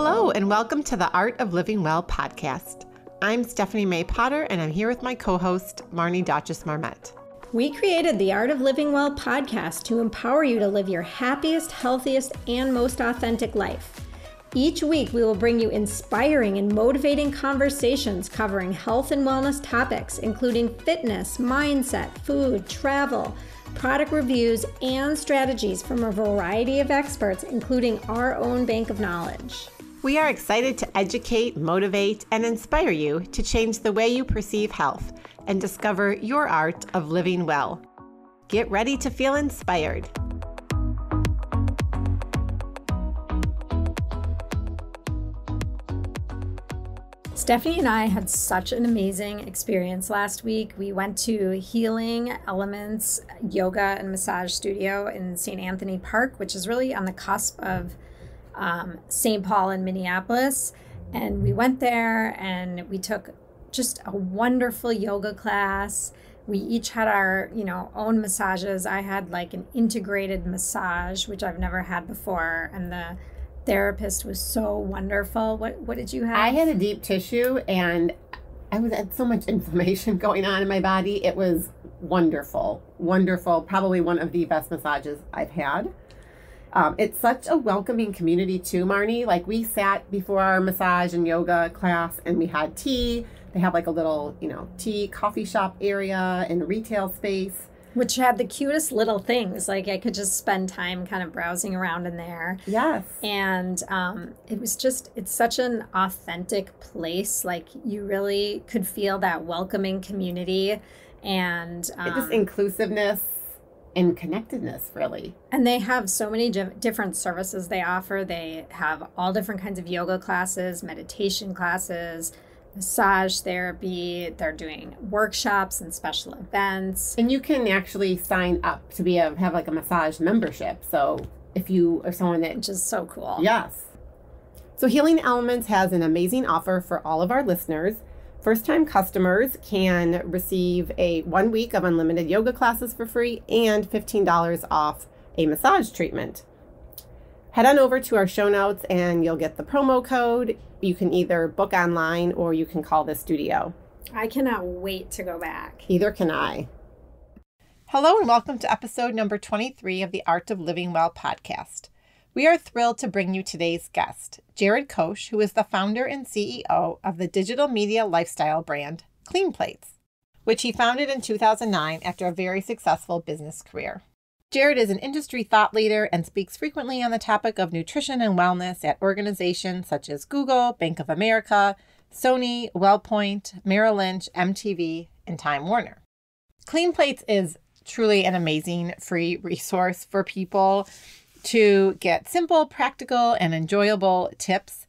Hello, and welcome to the Art of Living Well podcast. I'm Stephanie May Potter, and I'm here with my co-host, Marnie Dotches-Marmette. We created the Art of Living Well podcast to empower you to live your happiest, healthiest, and most authentic life. Each week, we will bring you inspiring and motivating conversations covering health and wellness topics, including fitness, mindset, food, travel, product reviews, and strategies from a variety of experts, including our own bank of knowledge. We are excited to educate, motivate, and inspire you to change the way you perceive health and discover your art of living well. Get ready to feel inspired. Stephanie and I had such an amazing experience last week. We went to Healing Elements Yoga and Massage Studio in St. Anthony Park, which is really on the cusp of St. Paul and Minneapolis. And we went there and we took just a wonderful yoga class. We each had our, own massages. I had like an integrated massage, which I've never had before. And the therapist was so wonderful. What did you have? I had a deep tissue and I had so much inflammation going on in my body. It was wonderful, wonderful. Probably one of the best massages I've had. It's such a welcoming community too, Marnie. Like we sat before our massage and yoga class and we had tea. They have like a little, tea coffee shop area and retail space. Which had the cutest little things. Like I could just spend time kind of browsing around in there. Yes. And it's such an authentic place. Like you really could feel that welcoming community and just inclusiveness and connectedness, really. And they have so many different services they offer. They have all different kinds of yoga classes, meditation classes, massage therapy. They're doing workshops and special events. And you can actually sign up to have like a massage membership. So if you are someone that... Which is so cool. Yes. So Healing Elements has an amazing offer for all of our listeners. First-time customers can receive a 1 week of unlimited yoga classes for free and $15 off a massage treatment. Head on over to our show notes and you'll get the promo code. You can either book online or you can call the studio. I cannot wait to go back. Either can I. Hello and welcome to episode number 23 of the Art of Living Well podcast. We are thrilled to bring you today's guest, Jared Koch, who is the founder and CEO of the digital media lifestyle brand Clean Plates, which he founded in 2009 after a very successful business career. Jared is an industry thought leader and speaks frequently on the topic of nutrition and wellness at organizations such as Google, Bank of America, Sony, WellPoint, Merrill Lynch, MTV, and Time Warner. Clean Plates is truly an amazing free resource for people to get simple, practical, and enjoyable tips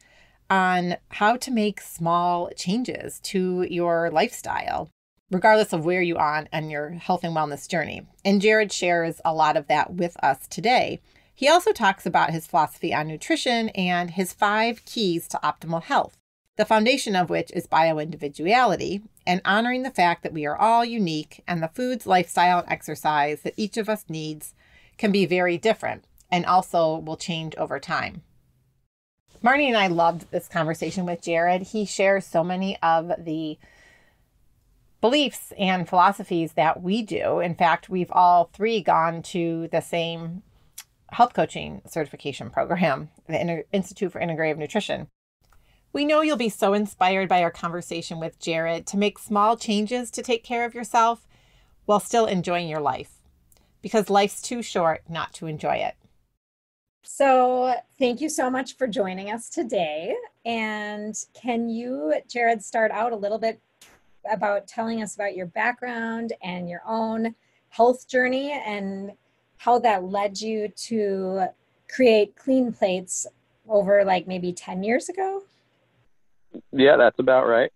on how to make small changes to your lifestyle, regardless of where you are on your health and wellness journey. And Jared shares a lot of that with us today. He also talks about his philosophy on nutrition and his 5 keys to optimal health, the foundation of which is bioindividuality and honoring the fact that we are all unique and the foods, lifestyle, and exercise that each of us needs can be very different and also will change over time. Marnie and I loved this conversation with Jared. He shares so many of the beliefs and philosophies that we do. In fact, we've all 3 gone to the same health coaching certification program, the Institute for Integrative Nutrition. We know you'll be so inspired by our conversation with Jared to make small changes to take care of yourself while still enjoying your life, because life's too short not to enjoy it. So thank you so much for joining us today. And can you, Jared, start out a little bit about telling us about your background and your own health journey and how that led you to create Clean Plates over like maybe 10 years ago? Yeah, that's about right.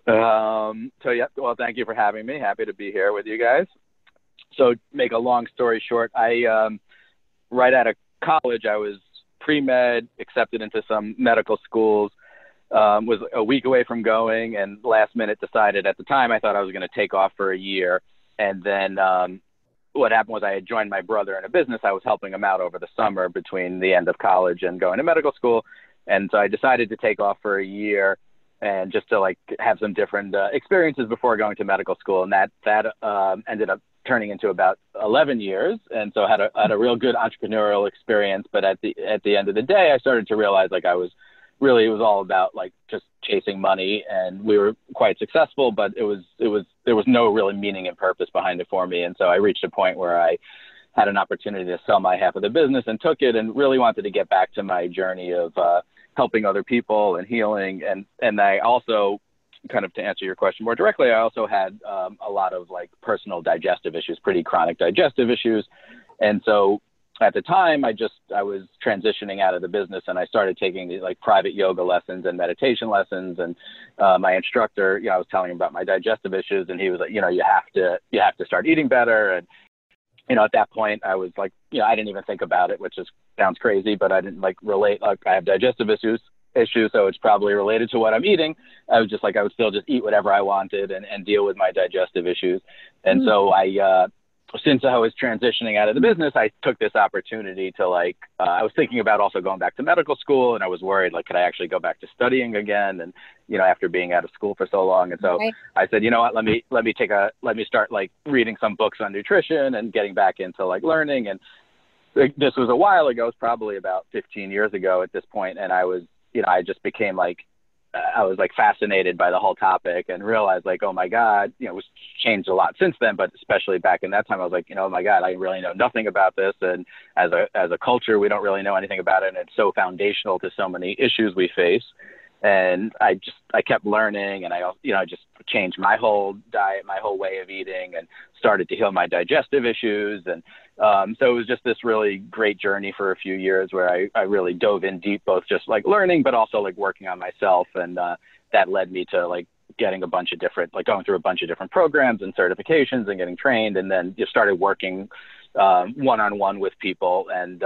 Well, thank you for having me. Happy to be here with you guys. So make a long story short, right out of college, I was pre-med, accepted into some medical schools, was a week away from going, and last minute decided at the time I thought I was going to take off for a year. And then what happened was I had joined my brother in a business. I was helping him out over the summer between the end of college and going to medical school. And so I decided to take off for a year and just to like have some different experiences before going to medical school. And that ended up turning into about 11 years. And so I had a real good entrepreneurial experience. But at the end of the day, I started to realize like it was all about like just chasing money, and we were quite successful, but there was no really meaning and purpose behind it for me. And so I reached a point where I had an opportunity to sell my half of the business and took it, and really wanted to get back to my journey of helping other people and healing. And I also, kind of to answer your question more directly, I also had a lot of like personal digestive issues, pretty chronic digestive issues. And so at the time, I was transitioning out of the business, and I started taking these like private yoga lessons and meditation lessons. And my instructor, I was telling him about my digestive issues, and he was like, you have to start eating better. And, at that point I was like, I didn't even think about it, which sounds crazy, but I didn't like relate, like I have digestive issues, so it's probably related to what I'm eating. I was just like, I would still just eat whatever I wanted and deal with my digestive issues. And so since I was transitioning out of the business, I took this opportunity to I was thinking about also going back to medical school, and I was worried, like, could I actually go back to studying again? And, after being out of school for so long. And so I said, you know what, let me start like reading some books on nutrition and getting back into like learning. And this was a while ago. It was probably about 15 years ago at this point. And I was, I just became like, I was like fascinated by the whole topic and realized like, oh my God, it was changed a lot since then, but especially back in that time, I was like, oh my God, I really know nothing about this. And as a culture, we don't really know anything about it. And it's so foundational to so many issues we face. And I kept learning, and I just changed my whole diet, my whole way of eating, and started to heal my digestive issues. And so it was just this really great journey for a few years where I really dove in deep, both just like learning, but also like working on myself. And that led me to like getting a bunch of different, like going through a bunch of different programs and certifications and getting trained. And then just started working one-on-one with people, and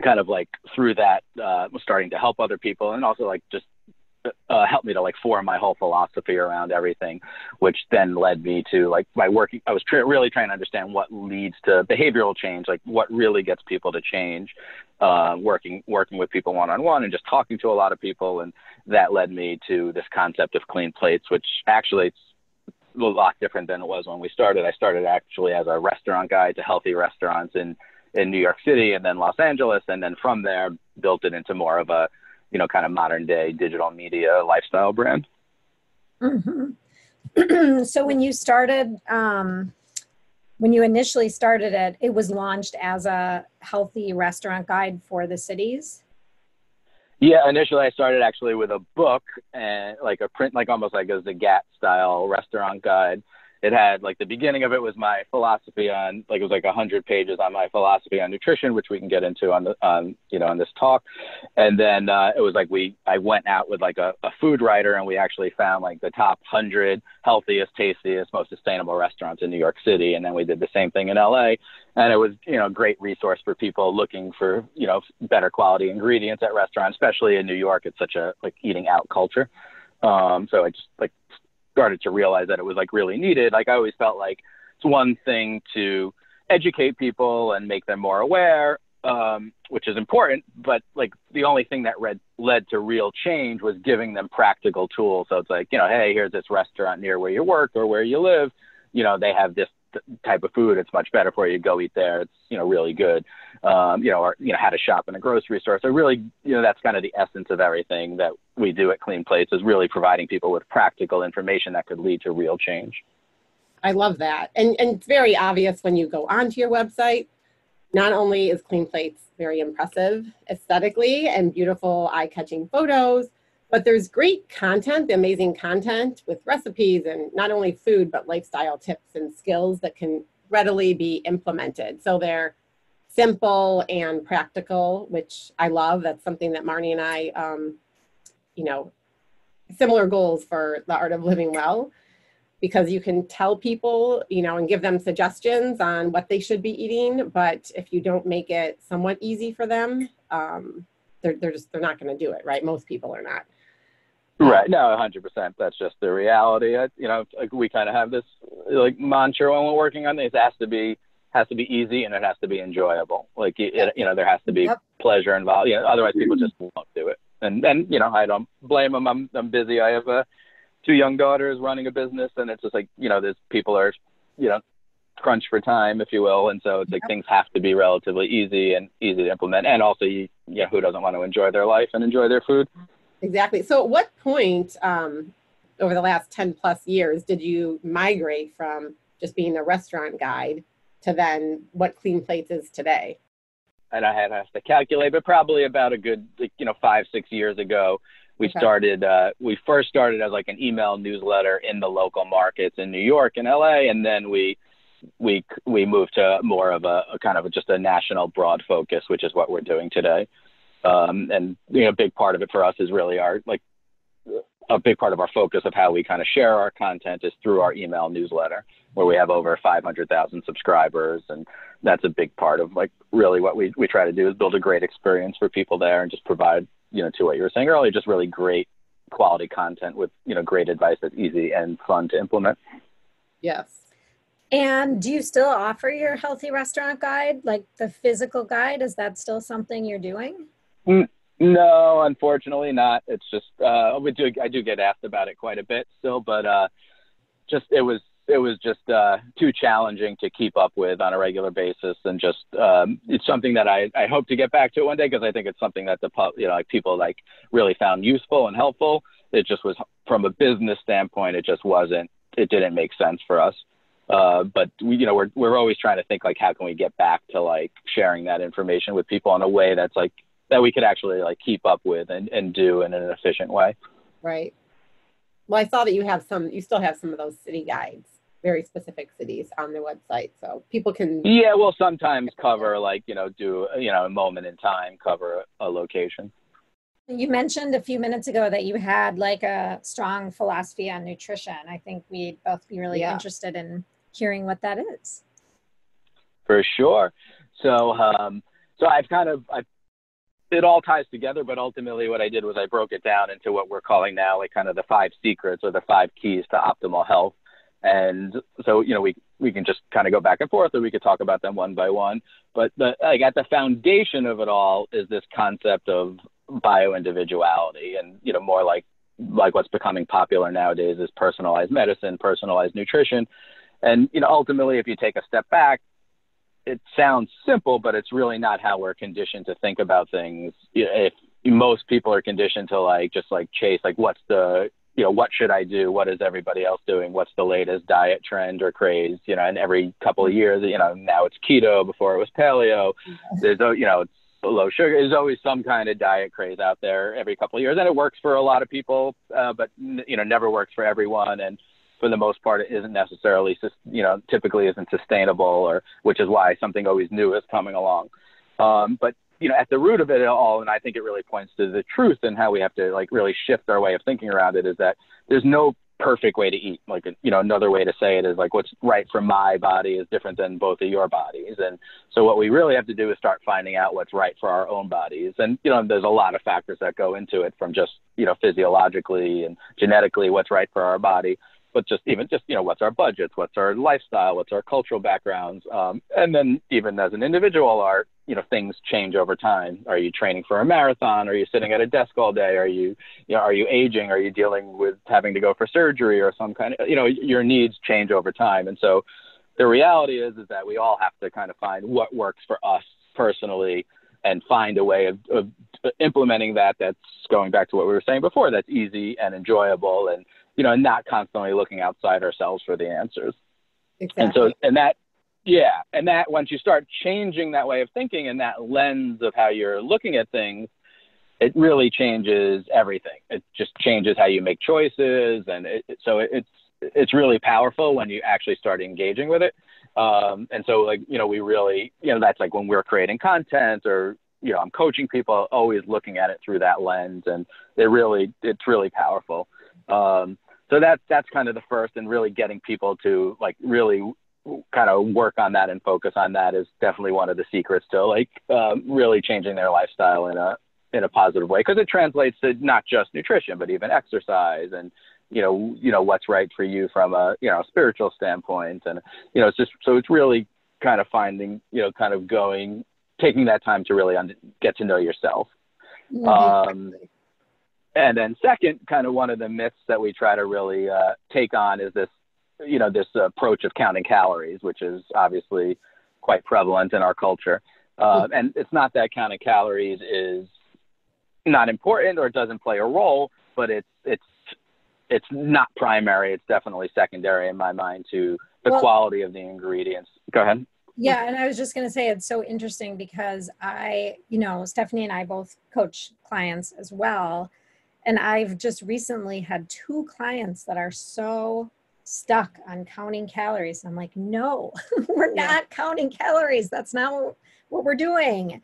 kind of like through that was starting to help other people, and also like just helped me to like form my whole philosophy around everything, which then led me to like my working. I was really trying to understand what leads to behavioral change, like what really gets people to change, working with people one-on-one and just talking to a lot of people. And that led me to this concept of clean plates, which actually it's a lot different than it was when we started. I started actually as a restaurant guide to healthy restaurants in New York City and then Los Angeles. And then from there built it into more of a, kind of modern day digital media lifestyle brand. Mm-hmm. So when you started, when you initially started it was launched as a healthy restaurant guide for the cities? Yeah, initially I started actually with a book and like a print, like almost like a Zagat style restaurant guide. It had like the beginning of it was my philosophy on, like it was like 100 pages on my philosophy on nutrition, which we can get into on this talk. And then it was like I went out with like a food writer, and we actually found like the top 100 healthiest, tastiest, most sustainable restaurants in New York City. And then we did the same thing in LA, and it was a great resource for people looking for better quality ingredients at restaurants, especially in New York. It's such a like eating out culture. So I just like started to realize that it was like really needed. Like I always felt like it's one thing to educate people and make them more aware, which is important, but like the only thing that led to real change was giving them practical tools. So it's like, hey, here's this restaurant near where you work or where you live, they have this type of food. It's much better for you. Go eat there. It's, really good. Or how to shop in a grocery store. So really, that's kind of the essence of everything that we do at Clean Plates, is really providing people with practical information that could lead to real change. I love that. And it's very obvious when you go onto your website. Not only is Clean Plates very impressive aesthetically and beautiful eye-catching photos, but there's great content, amazing content with recipes and not only food, but lifestyle tips and skills that can readily be implemented. So they're simple and practical, which I love. That's something that Marnie and I, similar goals for the Art of Living Well, because you can tell people, and give them suggestions on what they should be eating. But if you don't make it somewhat easy for them, they're not going to do it, right? Most people are not. Right. No, 100%. That's just the reality. Like we kind of have this like mantra when we're working on this: it has to be easy, and it has to be enjoyable. Like there has to be pleasure involved. Otherwise people just won't do it. And I don't blame them. I'm busy. I have two young daughters running a business, and it's just like, there's people are, crunched for time, if you will. And so it's like things have to be relatively easy to implement. And also, who doesn't want to enjoy their life and enjoy their food? Exactly. So at what point over the last 10 plus years did you migrate from just being a restaurant guide to then what Clean Plates is today? And I have to calculate, but probably about a good, 5-6 years ago, we first started as like an email newsletter in the local markets in New York and LA. And then we moved to more of a kind of just a national broad focus, which is what we're doing today. And a big part of it for us is really a big part of our focus of how we kind of share our content is through our email newsletter, where we have over 500,000 subscribers. And that's a big part of like really what we try to do is build a great experience for people there and just provide, to what you were saying earlier, just really great quality content with, great advice that's easy and fun to implement. Yes. And do you still offer your healthy restaurant guide, like the physical guide? Is that still something you're doing? No, unfortunately not. It's just I do get asked about it quite a bit still, but it was just too challenging to keep up with on a regular basis, and just it's something that I hope to get back to one day, because I think it's something that people like really found useful and helpful. It just was, from a business standpoint, it didn't make sense for us. But we're always trying to think like, how can we get back to like sharing that information with people in a way that's like that we could actually like keep up with and do in an efficient way. Right. Well, I saw that you still have some of those city guides, very specific cities on their website, so people can. Yeah, we'll sometimes cover like, do, a moment in time, cover a location. You mentioned a few minutes ago that you had like a strong philosophy on nutrition. I think we'd both be really interested in hearing what that is. For sure. So it all ties together, but ultimately what I did was I broke it down into what we're calling now like kind of the 5 secrets or the 5 keys to optimal health. And so, we can just kind of go back and forth, or we could talk about them one by one. But at the foundation of it all is this concept of bioindividuality, and, more like what's becoming popular nowadays is personalized medicine, personalized nutrition. And, ultimately, if you take a step back, it sounds simple, but it's really not how we're conditioned to think about things. If most people are conditioned to just chase, what's the, what should I do? What is everybody else doing? What's the latest diet trend or craze? And every couple of years, now it's keto, before it was paleo. There's, it's low sugar. There's always some kind of diet craze out there every couple of years. And it works for a lot of people, but, never works for everyone. And for the most part, it isn't necessarily, typically isn't sustainable, or which is why something always new is coming along. But, at the root of it all, and I think it really points to the truth and how we have to really shift our way of thinking around it, is that there's no perfect way to eat. Another way to say it is what's right for my body is different than both of your bodies. And so what we really have to do is start finding out what's right for our own bodies. And, there's a lot of factors that go into it, from just, physiologically and genetically what's right for our body, but just what's our budgets, what's our lifestyle, what's our cultural backgrounds. And then even as an individual, things change over time. Are you training for a marathon? Are you sitting at a desk all day? Are you aging? Are you dealing with having to go for surgery or some kind of, your needs change over time. And so the reality is that we all have to kind of find what works for us personally and find a way of implementing that. That's going back to what we were saying before, that's easy and enjoyable, and, not constantly looking outside ourselves for the answers. Exactly. And that once you start changing that way of thinking and that lens of how you're looking at things, it really changes everything. It just changes how you make choices. And so it's really powerful when you actually start engaging with it. And so we really, that's when we're creating content, or, I'm coaching people, always looking at it through that lens, and it's really powerful. So that's kind of the first, and really getting people to really kind of work on that and focus on that is definitely one of the secrets to really changing their lifestyle in a positive way, because it translates to not just nutrition, but even exercise and, what's right for you from a, spiritual standpoint. And, it's just, so it's really kind of finding, kind of taking that time to really get to know yourself. And then second, kind of one of the myths that we try to really take on is this, this approach of counting calories, which is obviously quite prevalent in our culture. And it's not that counting calories is not important or it doesn't play a role, but it's not primary. It's definitely secondary in my mind to the quality of the ingredients. Go ahead. Yeah. And I was just going to say, it's so interesting because Stephanie and I both coach clients as well. And I've just recently had 2 clients that are so stuck on counting calories. I'm like, no, we're not counting calories. That's not what we're doing.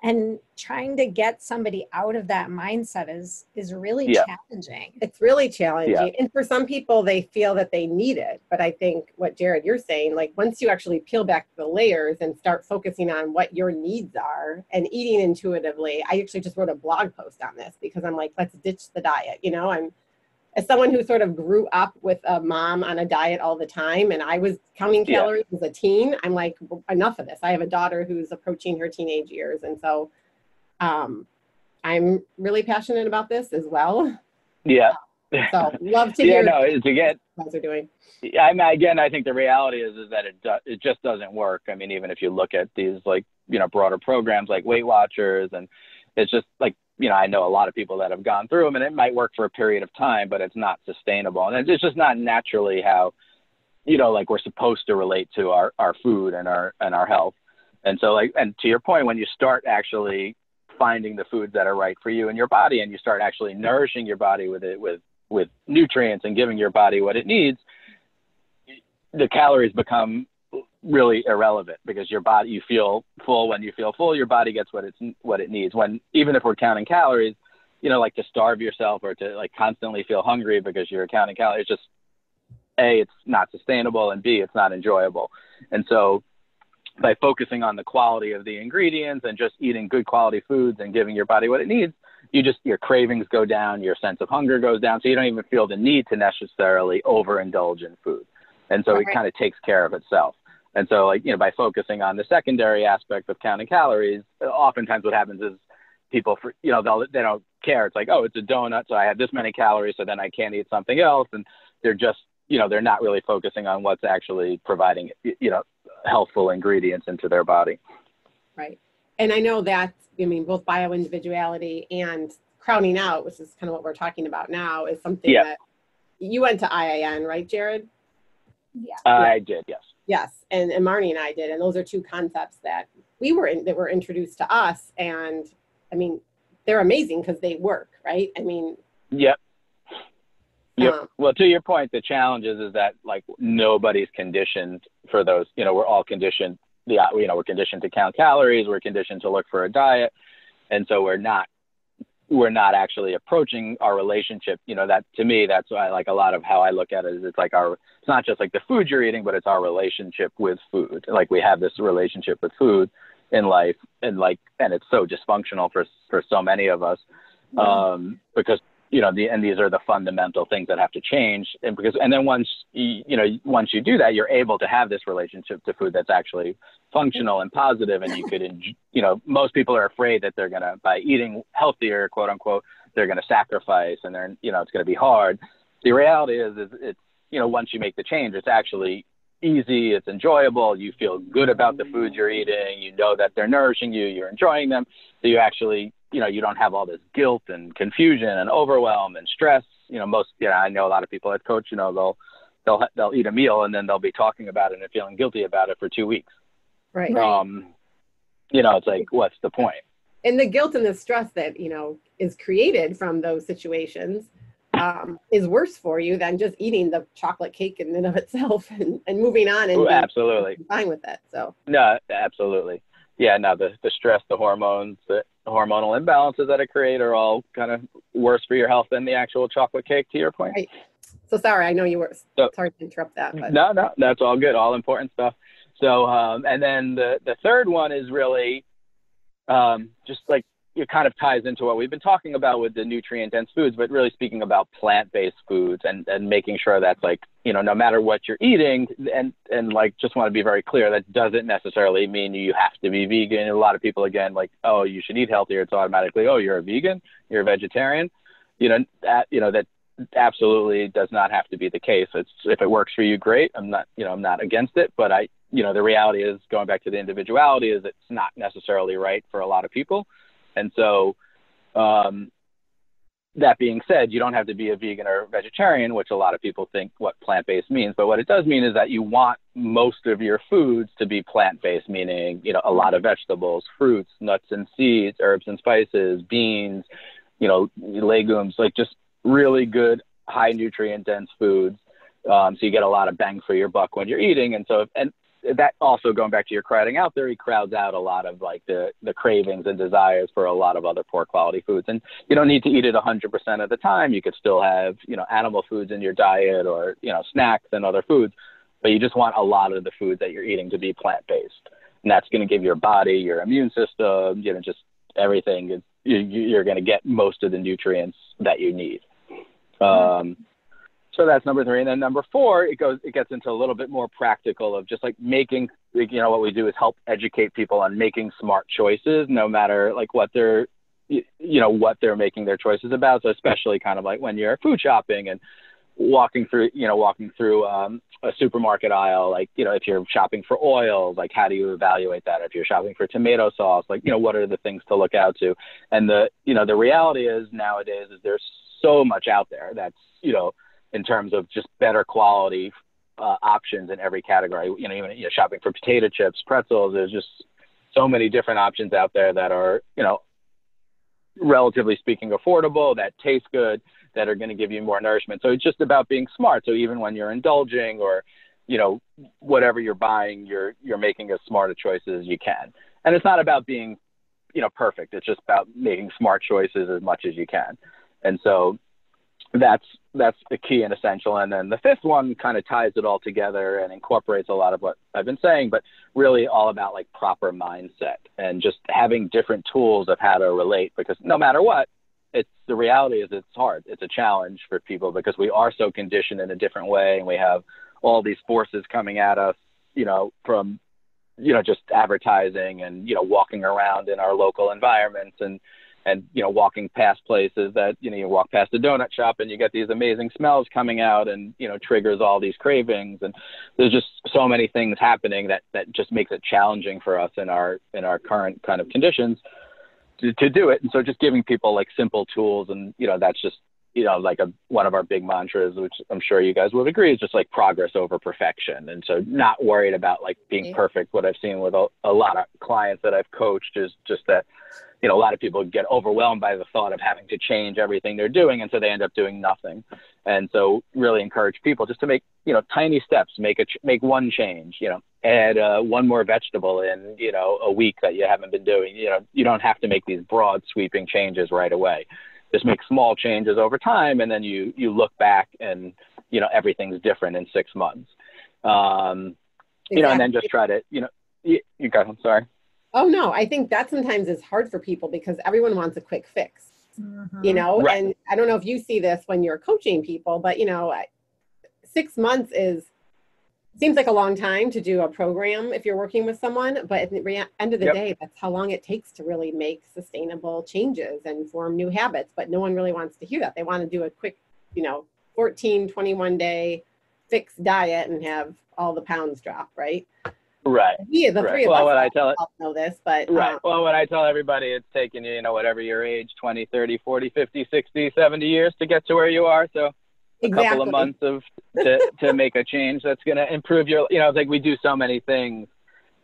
And trying to get somebody out of that mindset is really challenging. It's really challenging. Yeah. And for some people, they feel that they need it. But I think what, Jared, you're saying, like once you actually peel back the layers and start focusing on what your needs are and eating intuitively, I actually just wrote a blog post on this because I'm like, let's ditch the diet. I'm as someone who sort of grew up with a mom on a diet all the time, and I was counting calories as a teen, I'm like, enough of this. I have a daughter who's approaching her teenage years. And so I'm really passionate about this as well. Yeah. So love to hear what you guys are doing. I think the reality is that it just doesn't work. I mean, even if you look at these broader programs like Weight Watchers, and it's just like, I know a lot of people that have gone through them, and it might work for a period of time, but it's not sustainable. And it's just not naturally how, we're supposed to relate to our food and our health. And so and to your point, when you start actually finding the foods that are right for you and your body, and you start actually nourishing your body with nutrients and giving your body what it needs, the calories become really irrelevant because your body, you feel full. When you feel full, your body gets what it needs. When, even if we're counting calories, to starve yourself or to constantly feel hungry because you're counting calories, it's just A, it's not sustainable, and B, it's not enjoyable. And so by focusing on the quality of the ingredients and just eating good quality foods and giving your body what it needs, your cravings go down, your sense of hunger goes down. So you don't even feel the need to necessarily overindulge in food. And so it kind of takes care of itself. And so, by focusing on the secondary aspect of counting calories, oftentimes what happens is people, they don't care. It's like, oh, it's a donut, so I have this many calories, so then I can't eat something else. And they're just, they're not really focusing on what's actually providing, healthful ingredients into their body. Right. And I know that, both bioindividuality and crowding out, which is kind of what we're talking about now, is something that you went to IIN, right, Jared? Yeah. I did, yes. Yes, and Marnie and I did, and those are 2 concepts that that were introduced to us, and they're amazing because they work, right? Yep. Well, to your point, the challenge is that nobody's conditioned for those. We're all conditioned. We're conditioned to count calories. We're conditioned to look for a diet, and so we're not actually approaching our relationship. That, to me, that's why a lot of how I look at it is it's not just the food you're eating, but it's our relationship with food. We have this relationship with food in life, and it's so dysfunctional for so many of us, because these are the fundamental things that have to change. And then once you do that, you're able to have this relationship to food that's actually functional and positive. And you could, most people are afraid that they're going to, by eating healthier, quote unquote, they're going to sacrifice, and it's going to be hard. The reality is it's, once you make the change, it's actually easy, it's enjoyable, you feel good about the foods you're eating, that they're nourishing you, you're enjoying them. So you actually, you don't have all this guilt and confusion and overwhelm and stress. I know a lot of people at Koch, they'll eat a meal and then they'll be talking about it and feeling guilty about it for 2 weeks. Right. It's like, what's the point? And the guilt and the stress that, is created from those situations is worse for you than just eating the chocolate cake in and of itself and moving on and absolutely fine with that. So no, absolutely. Yeah, no, the stress, the hormones, the hormonal imbalances that it create are all kind of worse for your health than the actual chocolate cake, to your point. Right. So sorry, I know you were sorry to interrupt that. But. No, that's all good. All important stuff. So, and then the third one is really just it kind of ties into what we've been talking about with the nutrient-dense foods, but really speaking about plant-based foods and making sure that's no matter what you're eating, and just want to be very clear, that doesn't necessarily mean you have to be vegan. A lot of people, again, oh, you should eat healthier. It's automatically, oh, you're a vegan, you're a vegetarian. that absolutely does not have to be the case. If it works for you, great. I'm not against it, but the reality is, going back to the individuality, is it's not necessarily right for a lot of people. And so, that being said, you don't have to be a vegan or vegetarian, which a lot of people think what plant-based means. But what it does mean is that you want most of your foods to be plant-based, meaning, a lot of vegetables, fruits, nuts and seeds, herbs and spices, beans, legumes, like just really good, high nutrient dense foods. So you get a lot of bang for your buck when you're eating. And that also, going back to your crowding out theory, crowds out a lot of like the cravings and desires for a lot of other poor quality foods. And you don't need to eat it 100% of the time. You could still have, animal foods in your diet, or, snacks and other foods, but you just want a lot of the foods that you're eating to be plant-based. And that's going to give your body, your immune system, just everything. You're going to get most of the nutrients that you need. So that's number 3. And then number 4, it gets into a little bit more practical of just like making, what we do is help educate people on making smart choices, no matter like what they're making their choices about. So especially kind of like when you're food shopping and walking through a supermarket aisle, like, if you're shopping for oil, like how do you evaluate that? If you're shopping for tomato sauce, like, what are the things to look out to? And the reality is nowadays is there's so much out there that's, in terms of just better quality options in every category. Even shopping for potato chips, pretzels, there's just so many different options out there that are, relatively speaking, affordable, that taste good, that are going to give you more nourishment. So it's just about being smart. So even when you're indulging or, whatever you're buying, you're making as smart a choices as you can. And it's not about being, perfect. It's just about making smart choices as much as you can. And so that's the key and essential. And then the 5th one kind of ties it all together and incorporates a lot of what I've been saying, but really all about like proper mindset and just having different tools of how to relate, because no matter what, the reality is it's hard. It's a challenge for people because we are so conditioned in a different way. And we have all these forces coming at us, from, just advertising and, walking around in our local environments and, walking past places that, you walk past a donut shop and you get these amazing smells coming out and, triggers all these cravings. And there's just so many things happening that just makes it challenging for us in our current kind of conditions to do it. And so just giving people like simple tools and, that's just, like one of our big mantras, which I'm sure you guys would agree, is just like progress over perfection. And so not worried about like being perfect. What I've seen with a lot of clients that I've coached is just that, a lot of people get overwhelmed by the thought of having to change everything they're doing. And so they end up doing nothing. And so really encourage people just to make, tiny steps, make one change, add one more vegetable in, a week that you haven't been doing. You don't have to make these broad sweeping changes right away. Just make small changes over time. And then you look back and, everything's different in 6 months. Exactly. And then just try to, you guys, I'm sorry. Oh, no, I think that sometimes is hard for people because everyone wants a quick fix, Right. And I don't know if you see this when you're coaching people, but, 6 months seems like a long time to do a program if you're working with someone, but at the end of the day, that's how long it takes to really make sustainable changes and form new habits. But no one really wants to hear that. They want to do a quick, 14, 21 day fixed diet and have all the pounds drop, right? Right. Yeah, the three of us all know this, but right. Well, when I tell everybody it's taken you, whatever your age, 20, 30, 40, 50, 60, 70 years to get to where you are. So a couple of months to make a change that's going to improve your, like we do so many things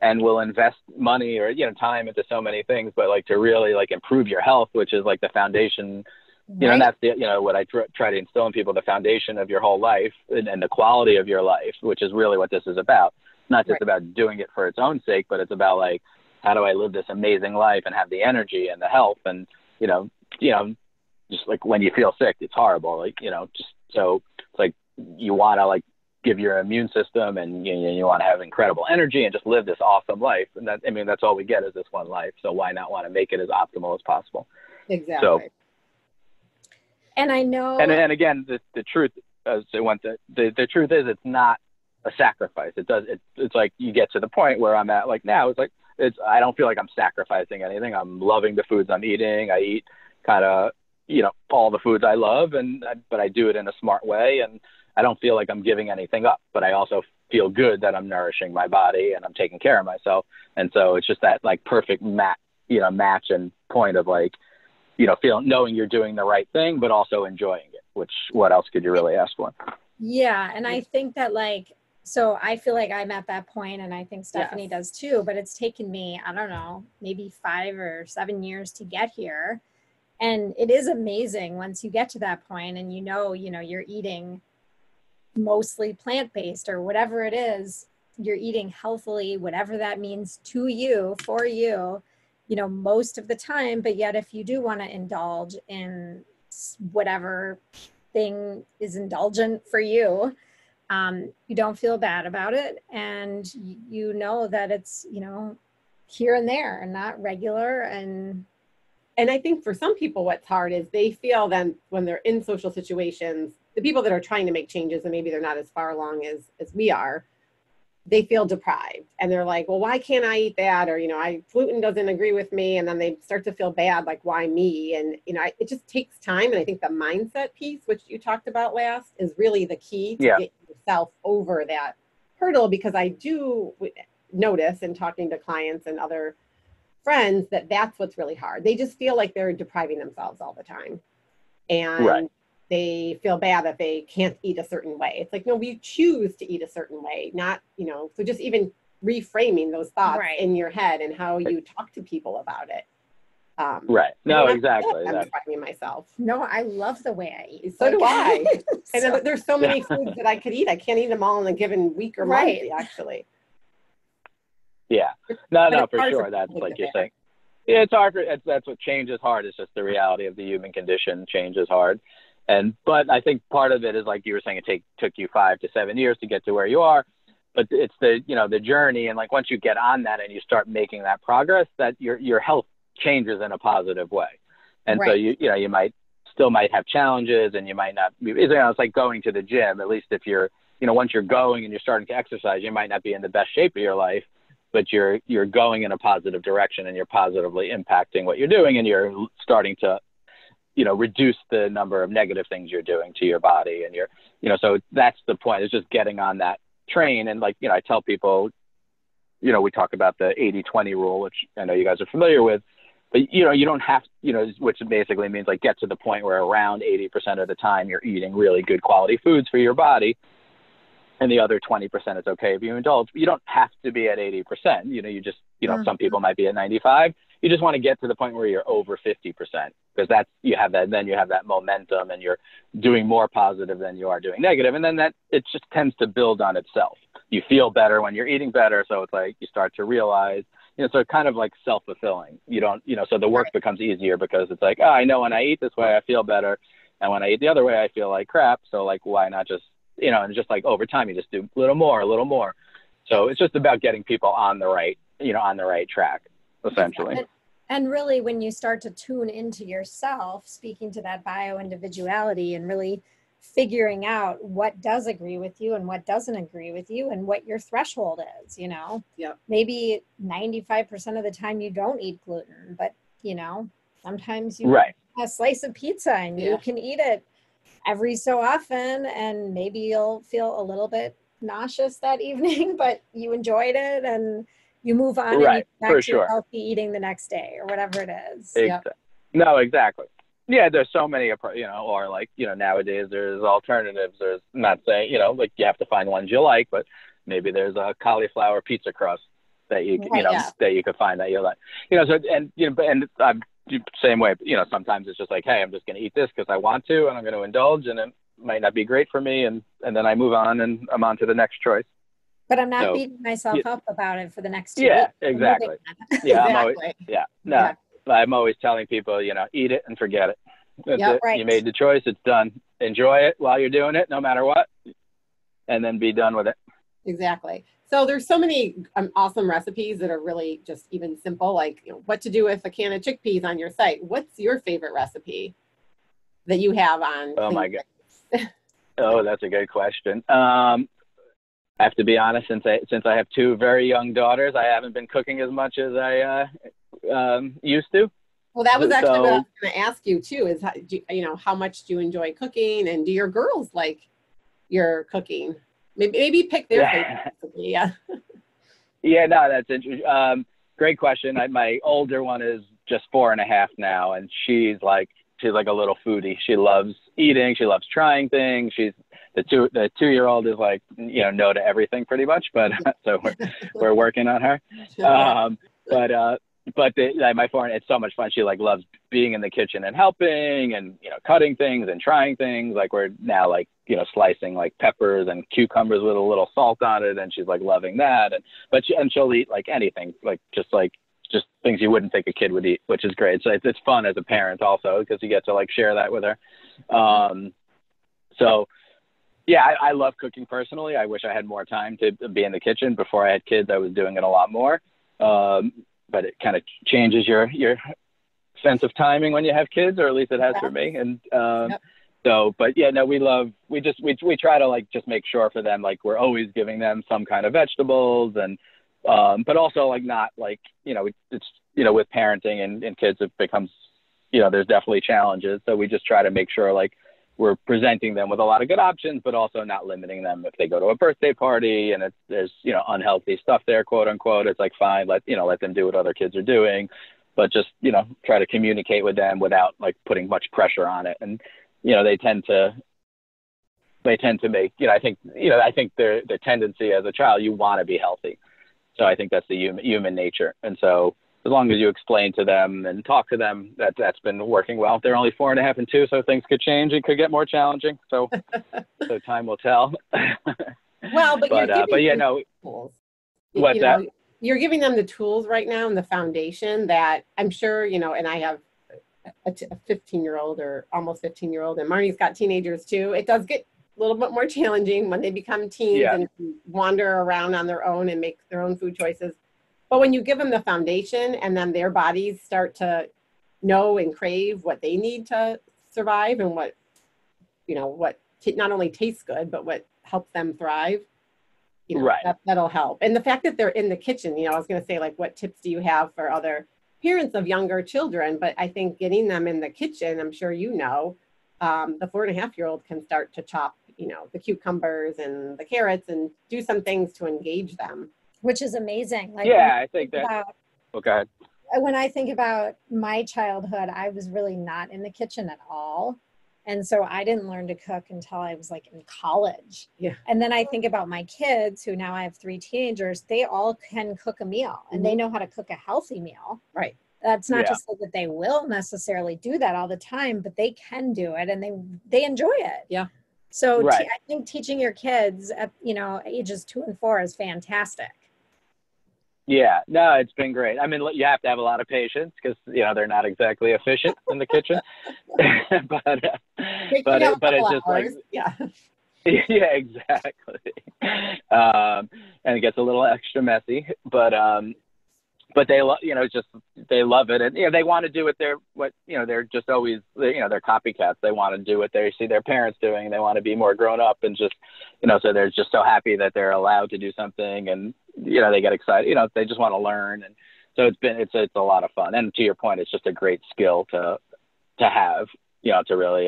and we'll invest money or, time into so many things, but like to really like improve your health, which is like the foundation, and that's the, what I try to instill in people, the foundation of your whole life and the quality of your life, which is really what this is about. Not just about doing it for its own sake, but it's about like, how do I live this amazing life and have the energy and the health and, just like when you feel sick, it's horrible. Like, just so it's like you want to like give your immune system and you want to have incredible energy and just live this awesome life. And that's all we get is this one life. So why not want to make it as optimal as possible? Exactly. So, and I know, and again, the truth, the truth is it's not a sacrifice. It's like you get to the point where I'm at like now, I don't feel like I'm sacrificing anything. I'm loving the foods I'm eating. I eat kind of, all the foods I love, but I do it in a smart way, and I don't feel like I'm giving anything up, but I also feel good that I'm nourishing my body and I'm taking care of myself. And so it's just that like perfect match and point of like, knowing you're doing the right thing, but also enjoying it, which what else could you really ask for? Yeah. And I think that so I feel like I'm at that point, and I think Stephanie does too, but it's taken me, I don't know, maybe 5 or 7 years to get here. And it is amazing once you get to that point and you're eating mostly plant-based or whatever it is, you're eating healthily, whatever that means to you, for you, most of the time. But yet if you do want to indulge in whatever thing is indulgent for you, you don't feel bad about it. And you know that it's, here and there and not regular. And I think for some people, what's hard is they feel then when they're in social situations, the people that are trying to make changes and maybe they're not as far along as we are, they feel deprived. And they're like, well, why can't I eat that? Or, gluten doesn't agree with me. And then they start to feel bad, like, why me? And, it just takes time. And I think the mindset piece, which you talked about last, is really the key to get yourself over that hurdle. Because I do notice in talking to clients and other friends that that's what's really hard. They just feel like they're depriving themselves all the time. And they feel bad that they can't eat a certain way. It's like, no, we choose to eat a certain way, not, so just even reframing those thoughts in your head and how you talk to people about it. No, exactly. I'm depriving myself. No, I love the way I eat. So do I. And there's so many foods that I could eat. I can't eat them all in a given week or month, actually. Yeah. No, for sure. That's like you're saying. Yeah, it's hard. That's what change is hard. It's just the reality of the human condition. Change is hard. But I think part of it is, like you were saying, it took you 5 to 7 years to get to where you are. But it's the journey. And like, once you get on that and you start making that progress, that your health changes in a positive way. And so you might have challenges, and you might not be, it's like going to the gym. At least if you're, once you're going and you're starting to exercise, you might not be in the best shape of your life, but you're going in a positive direction, and you're positively impacting what you're doing, and you're starting to reduce the number of negative things you're doing to your body. And so that's the point, is just getting on that train. And like, I tell people, we talk about the 80-20 rule, which I know you guys are familiar with, but you don't have, which basically means like get to the point where around 80% of the time you're eating really good quality foods for your body. And the other 20% is okay if you indulge. You don't have to be at 80%. You just, some people might be at 95. You just want to get to the point where you're over 50%, because you have that momentum, and you're doing more positive than you are doing negative. And then it just tends to build on itself. You feel better when you're eating better. So it's like you start to realize, so it's kind of like self-fulfilling. You don't, so the work becomes easier, because it's like, I know when I eat this way, I feel better. And when I eat the other way, I feel like crap. So like, why not just, and just like over time, you just do a little more. So it's just about getting people on the right track, essentially. And really, when you start to tune into yourself, speaking to that bio-individuality, and really figuring out what does agree with you and what doesn't agree with you, and what your threshold is, maybe 95% of the time you don't eat gluten, but, sometimes you a slice of pizza and you can eat it every so often, and maybe you'll feel a little bit nauseous that evening, but you enjoyed it, and you move on and you get back to your healthy eating the next day, or whatever it is. No, exactly. Yeah, there's so many, or like, nowadays there's alternatives. There's, not saying, like you have to find ones you like, but maybe there's a cauliflower pizza crust that you, that you could find that you like. So, and I'm the same way, sometimes it's just like, hey, I'm just going to eat this because I want to, and I'm going to indulge, and it might not be great for me. And then I move on, and I'm on to the next choice. But I'm not beating myself up about it for the next 2 weeks. Exactly. I'm always telling people, eat it and forget it. That's it. Right. You made the choice. It's done. Enjoy it while you're doing it, no matter what, and then be done with it. Exactly. So there's so many awesome recipes that are really just even simple, like what to do with a can of chickpeas on your site. What's your favorite recipe that you have on? Oh my God. Oh, that's a good question. I have to be honest, since I have 2 very young daughters, I haven't been cooking as much as I used to. Well, that was actually what I So was going to ask you too, is how, how much do you enjoy cooking, and do your girls like your cooking? Maybe pick their favorite recipe. Yeah. yeah, no, that's interesting. Great question. My older one is just 4.5 now, and she's like a little foodie. She loves eating. She loves trying things. She's the 2-year-old is like, no to everything pretty much, but so we're working on her. But my foreign, it's so much fun. She like loves being in the kitchen and helping and, cutting things and trying things. Like we're now like, slicing like peppers and cucumbers with a little salt on it. And she's like loving that. And she'll eat like anything, like just things you wouldn't think a kid would eat, which is great. So it's fun as a parent also, because you get to like share that with her. So yeah, I love cooking personally. I wish I had more time to be in the kitchen. Before I had kids, I was doing it a lot more. But it kind of changes your sense of timing when you have kids, or at least it has for me. And so, but yeah, no, we try to like just make sure for them, like we're always giving them some kind of vegetables, and but also like not like, it's, with parenting and kids, it becomes, there's definitely challenges. So we just try to make sure like we're presenting them with a lot of good options, but also not limiting them. If they go to a birthday party and there's, unhealthy stuff there, quote unquote, it's like, fine, let them do what other kids are doing, but just, try to communicate with them without like putting much pressure on it. And, they tend to make, I think the tendency as a child, you want to be healthy. So I think that's the human nature. And so as long as you explain to them and talk to them, that's been working well. They're only 4.5 and 2, so things could change. It could get more challenging. So time will tell. Well, but yeah, no. Tools. What's that? You're giving them the tools right now and the foundation that I'm sure, and I have a 15-year-old or almost 15-year-old, and Marnie's got teenagers too. It does get a little bit more challenging when they become teens and wander around on their own and make their own food choices. But when you give them the foundation, and then their bodies start to know and crave what they need to survive, and what not only tastes good, but what helps them thrive, that'll help. And the fact that they're in the kitchen, I was going to say, like, what tips do you have for other parents of younger children? But I think getting them in the kitchen, I'm sure the 4.5-year-old can start to chop, the cucumbers and the carrots and do some things to engage them. Which is amazing. Like, I think that. Go ahead. When I think about my childhood, I was really not in the kitchen at all. And so I didn't learn to cook until I was like in college. Yeah. And then I think about my kids, who now I have 3 teenagers, they all can cook a meal, and they know how to cook a healthy meal. Right. That's not to say that they will necessarily do that all the time, but they can do it, and they enjoy it. Yeah. So I think teaching your kids at, ages 2 and 4 is fantastic. Yeah, no, it's been great. I mean, you have to have a lot of patience, because, they're not exactly efficient in the kitchen, but it's just like, yeah, exactly. And it gets a little extra messy, but they they love it, and they want to do they're just always, they're copycats. They want to do what they see their parents doing. They want to be more grown up, and just so they're just so happy that they're allowed to do something, and they get excited. They just want to learn, and so it's a lot of fun. And to your point, it's just a great skill to have. To really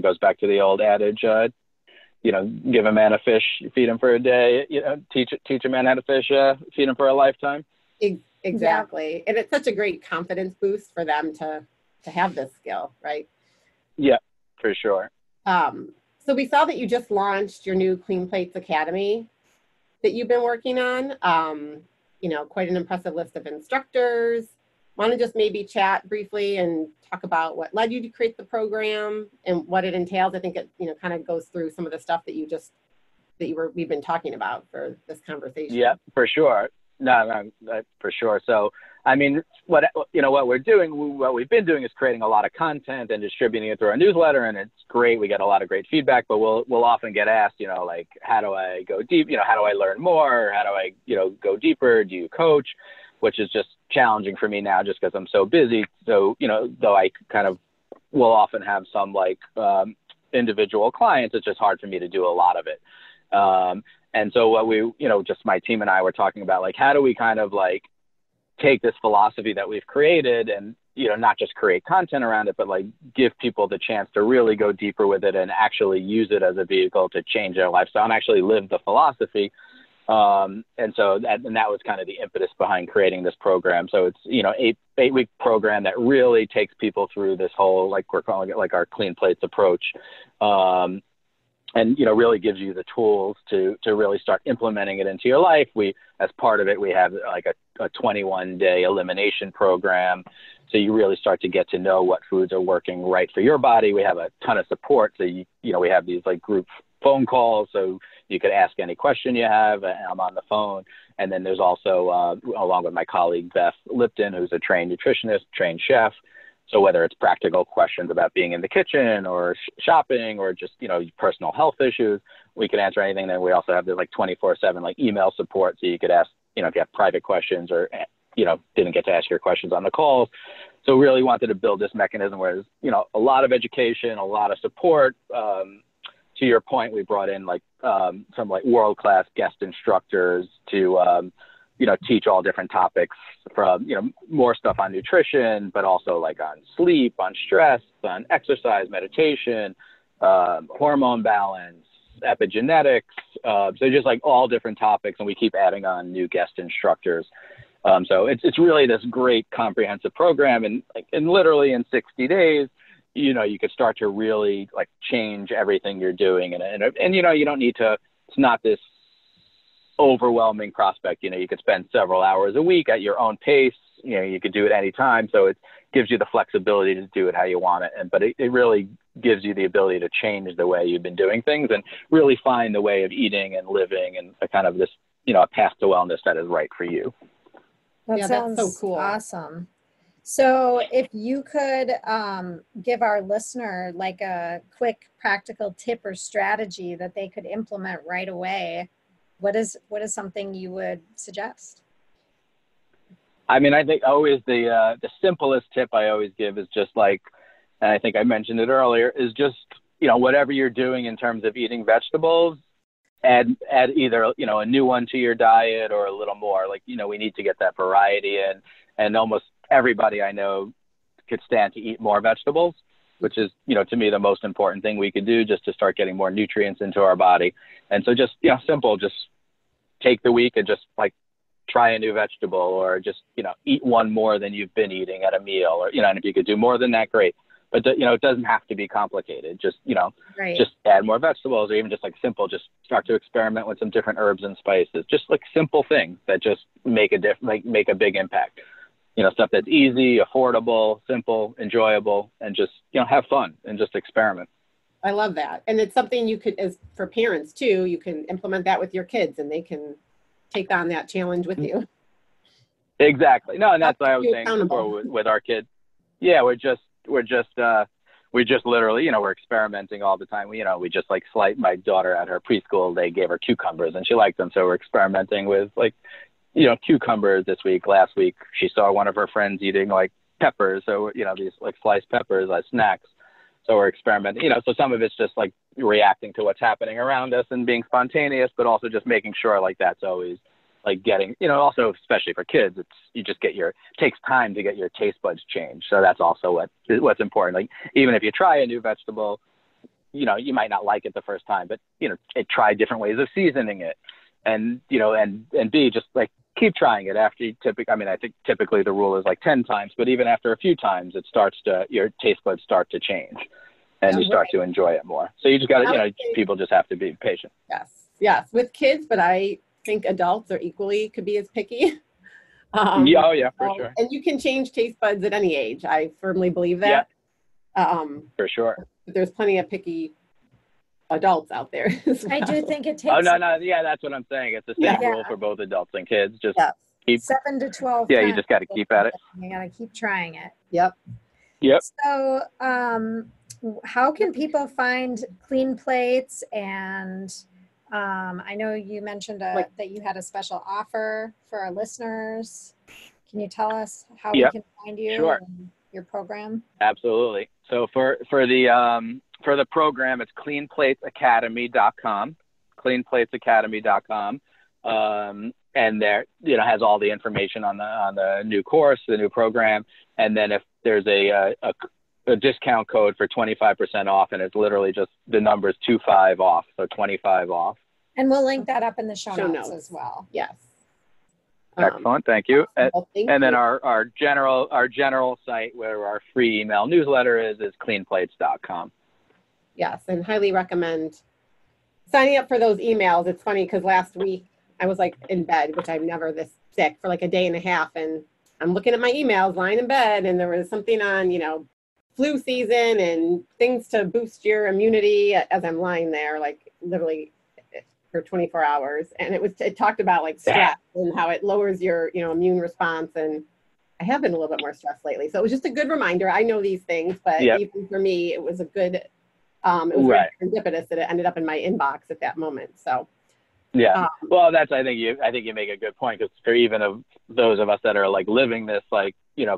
goes back to the old adage. Give a man a fish, feed him for a day. Teach a man how to fish, feed him for a lifetime. Exactly. And it's such a great confidence boost for them to have this skill, right? Yeah, for sure. So we saw that you just launched your new Clean Plates Academy that you've been working on. Quite an impressive list of instructors. Want to just maybe chat briefly and talk about what led you to create the program and what it entails? I think it, kind of goes through some of the stuff that we've been talking about for this conversation. Yeah, for sure. No, for sure. So, I mean, what we've been doing is creating a lot of content and distributing it through our newsletter, and it's great. We get a lot of great feedback, but we'll often get asked, like, how do I go deep? How do I learn more? How do I, go deeper? Do you coach? Which is just challenging for me now, just because I'm so busy. So, though I kind of will often have some like individual clients, it's just hard for me to do a lot of it. And so what just my team and I were talking about, like, how do we kind of like take this philosophy that we've created and not just create content around it, but like give people the chance to really go deeper with it and actually use it as a vehicle to change their lifestyle and actually live the philosophy. And so that was kind of the impetus behind creating this program. So it's, eight-week program that really takes people through this whole, like we're calling it, like our clean plates approach. And, really gives you the tools to really start implementing it into your life. As part of it, we have like a 21-day elimination program. So you really start to get to know what foods are working right for your body. We have a ton of support. So, we have these like group phone calls. So you could ask any question you have. I'm on the phone. And then there's also, along with my colleague, Beth Lipton, who's a trained nutritionist, trained chef. So whether it's practical questions about being in the kitchen or shopping or just, personal health issues, we can answer anything. Then we also have this like 24/7 like email support. So you could ask, if you have private questions or, didn't get to ask your questions on the calls. So really wanted to build this mechanism where there's, a lot of education, a lot of support. To your point, we brought in like some like world-class guest instructors to, teach all different topics from, more stuff on nutrition, but also like on sleep, on stress, on exercise, meditation, hormone balance, epigenetics. So just like all different topics. And we keep adding on new guest instructors. So it's really this great comprehensive program. And literally in 60 days, you could start to really like change everything you're doing. And you don't need to, it's not this overwhelming prospect. You could spend several hours a week at your own pace. You could do it anytime. So it gives you the flexibility to do it how you want it. But it really gives you the ability to change the way you've been doing things and really find the way of eating and living and a kind of this, a path to wellness that is right for you. That sounds so cool. Awesome. So if you could give our listener like a quick practical tip or strategy that they could implement right away, what is something you would suggest? I mean, I think always the simplest tip I always give is just like, and I think I mentioned it earlier, is just, whatever you're doing in terms of eating vegetables, add either, a new one to your diet or a little more. Like, we need to get that variety in, and almost everybody I know could stand to eat more vegetables, which is, to me, the most important thing we could do just to start getting more nutrients into our body. And so just, simple, just take the week and just like try a new vegetable or just, eat one more than you've been eating at a meal or, and if you could do more than that, great. But, it doesn't have to be complicated. Just, right. Just add more vegetables or even just like simple, just start to experiment with some different herbs and spices, just like simple things that just make make a big impact. Stuff that's easy, affordable, simple, enjoyable, and just, have fun and just experiment. I love that. And it's something you could, as for parents too, you can implement that with your kids and they can take on that challenge with you. Exactly. No, and that's what I was saying before with our kids. Yeah, we just literally, we're experimenting all the time. We just like my daughter at her preschool, they gave her cucumbers and she liked them. So we're experimenting with like, cucumbers this week. Last week, she saw one of her friends eating like peppers. So, these like sliced peppers as snacks. So we're experimenting, so some of it's just like reacting to what's happening around us and being spontaneous, but also just making sure like that's always like getting, also, especially for kids, takes time to get your taste buds changed. So that's also what's important. Like, even if you try a new vegetable, you might not like it the first time, but, try different ways of seasoning it. And, and B, just like keep trying it after I think typically the rule is like 10 times, but even after a few times, your taste buds start to change and you start to enjoy it more. So you just got to, people just have to be patient. Yes. With kids, but I think adults are could be as picky. For sure. And you can change taste buds at any age. I firmly believe that. Yeah. For sure. But there's plenty of picky adults out there as well. I do think it takes. Oh, no. Yeah, that's what I'm saying. It's the same rule for both adults and kids. Just keep 7 to 12. Yeah, you just got to keep at it. You got to keep trying it. Yep. So, how can people find Clean Plates? And I know you mentioned that you had a special offer for our listeners. Can you tell us how we can find you and your program? Absolutely. So for the program, it's cleanplatesacademy.com, cleanplatesacademy.com. And there, has all the information on the new course, the new program. And then there's a discount code for 25% off, and it's literally just the numbers 25 off, so 25 off. And we'll link that up in the show notes as well. Yes. Excellent, thank you. Well, thank and then you. our general site where our free email newsletter is cleanplates.com. Yes, and highly recommend signing up for those emails. It's funny because last week I was like in bed, which I'm never this sick, for like a day and a half, and I'm looking at my emails lying in bed, and there was something on, flu season and things to boost your immunity as I'm lying there, like literally for 24 hours. And it talked about like stress and how it lowers your, immune response. And I have been a little bit more stressed lately. So it was just a good reminder. I know these things, but even for me, it was a good, it was very serendipitous that it ended up in my inbox at that moment. So. Yeah. Well, I think you make a good point, because for even of those of us that are like living this, like,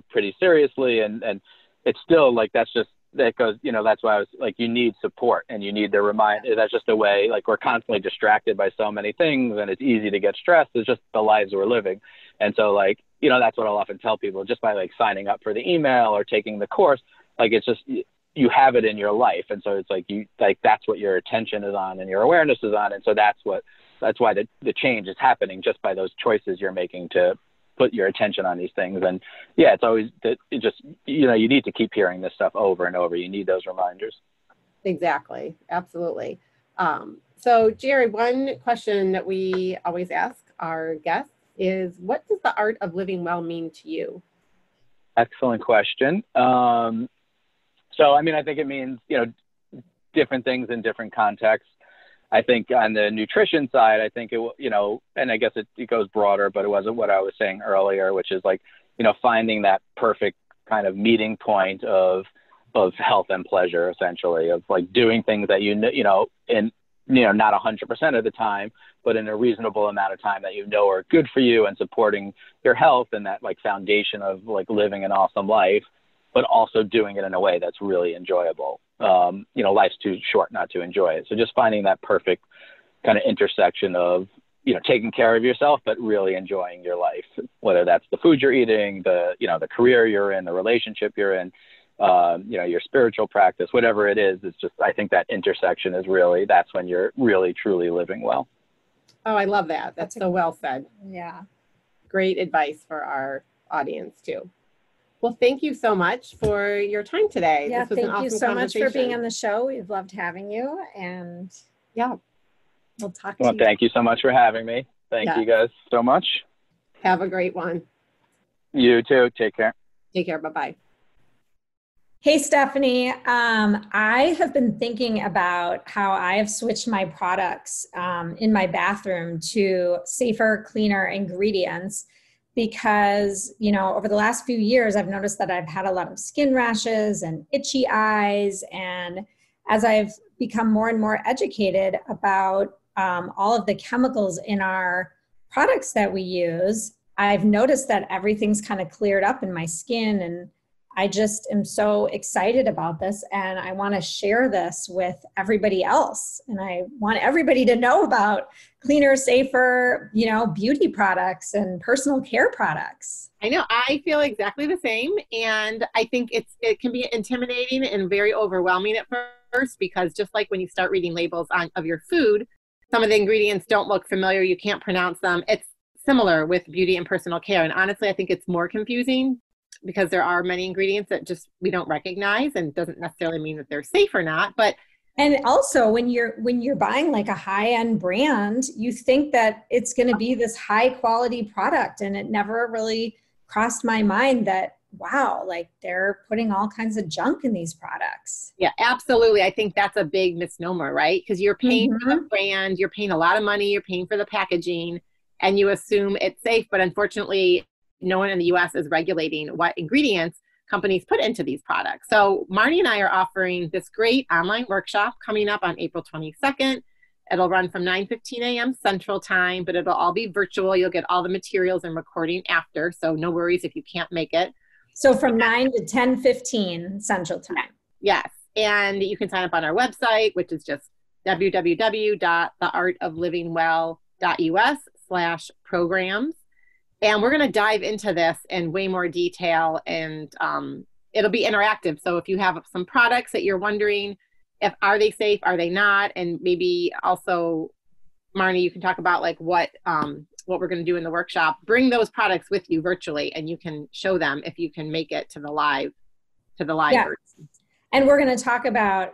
pretty seriously, and it's still like, that goes, that's why I was like, you need support and you need the reminder. That's just a way, like, we're constantly distracted by so many things, and it's easy to get stressed. It's just the lives we're living. And so, like, that's what I'll often tell people, just by like signing up for the email or taking the course, like, it's just, you have it in your life. And so it's like, that's what your attention is on and your awareness is on. And so that's why the change is happening, just by those choices you're making to put your attention on these things. And it's always that it just, you need to keep hearing this stuff over and over. You need those reminders. Exactly. Absolutely. So Jerry, one question that we always ask our guests is, what does the art of living well mean to you? Excellent question. So, I think it means, different things in different contexts. I think on the nutrition side, I think and I guess it goes broader, but it wasn't what I was saying earlier, which is like, finding that perfect kind of meeting point of health and pleasure, essentially, of like doing things that, not 100% of the time, but in a reasonable amount of time that are good for you, and supporting your health, and that like foundation of like living an awesome life, but also doing it in a way that's really enjoyable. Life's too short not to enjoy it. So just finding that perfect kind of intersection of, taking care of yourself, but really enjoying your life, whether that's the food you're eating, the career you're in, the relationship you're in, your spiritual practice, whatever it is. It's just, I think that intersection is really, that's when you're really, truly living well. Oh, I love that. That's so well said. Yeah. Great advice for our audience too. Well, thank you so much for your time today. Yeah, this was thank an you awesome so much for being on conversation. the show. We've loved having you, and Yeah, we'll talk to you. Thank you so much for having me. Thank you guys so much. have a great one. You too. Take care. Take care. Bye-bye. Hey, Stephanie. I have been thinking about how I have switched my products in my bathroom to safer, cleaner ingredients, because, over the last few years, I've noticed that I've had a lot of skin rashes and itchy eyes. And as I've become more and more educated about all of the chemicals in our products that we use, I've noticed that everything's kind of cleared up in my skin, and I just am so excited about this, and I want to share this with everybody else. And I want everybody to know about cleaner, safer, beauty products and personal care products. I know. I feel exactly the same. And I think it can be intimidating and very overwhelming at first, because just like when you start reading labels of your food, some of the ingredients don't look familiar. You can't pronounce them. It's similar with beauty and personal care. And honestly, I think it's more confusing, because there are many ingredients that just we don't recognize, and doesn't necessarily mean that they're safe or not. And also when you're buying like a high-end brand, you think that it's going to be this high quality product, and it never really crossed my mind that, wow, like they're putting all kinds of junk in these products. Yeah, absolutely. I think that's a big misnomer, right? Because you're paying for the brand, you're paying a lot of money, you're paying for the packaging, and you assume it's safe. But unfortunately, no one in the U.S. is regulating what ingredients companies put into these products. So Marnie and I are offering this great online workshop coming up on April 22nd. It'll run from 9:15 a.m. Central Time, but it'll all be virtual. You'll get all the materials and recording after, so no worries if you can't make it. So from 9 to 10:15 Central Time. Yes, and you can sign up on our website, which is just www.theartoflivingwell.us/programs. And we're going to dive into this in way more detail and it'll be interactive. So if you have some products that you're wondering if are they safe, are they not, and maybe also, Marnie, you can talk about like what we're going to do in the workshop. Bring those products with you virtually, and you can show them if you can make it to the live version. And we're going to talk about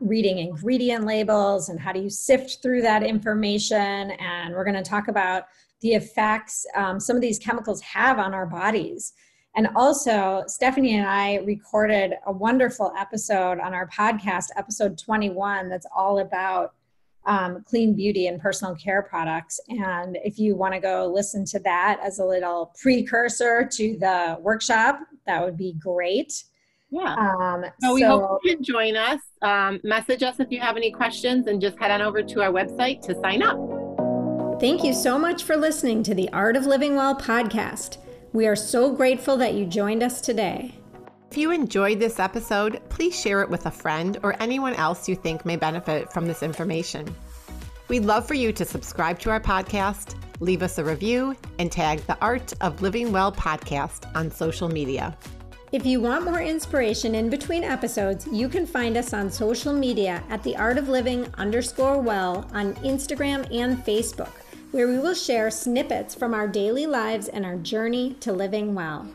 reading ingredient labels and how do you sift through that information. And we're going to talk about the effects some of these chemicals have on our bodies. And also, Stephanie and I recorded a wonderful episode on our podcast, episode 21, that's all about clean beauty and personal care products. And if you want to go listen to that as a little precursor to the workshop, that would be great. Yeah. So we hope you can join us. Message us if you have any questions, and just head on over to our website to sign up. Thank you so much for listening to the Art of Living Well podcast. We are so grateful that you joined us today. If you enjoyed this episode, please share it with a friend or anyone else you think may benefit from this information. We'd love for you to subscribe to our podcast, leave us a review, and tag the Art of Living Well podcast on social media. If you want more inspiration in between episodes, you can find us on social media at theartofliving_well on Instagram and Facebook, where we will share snippets from our daily lives and our journey to living well.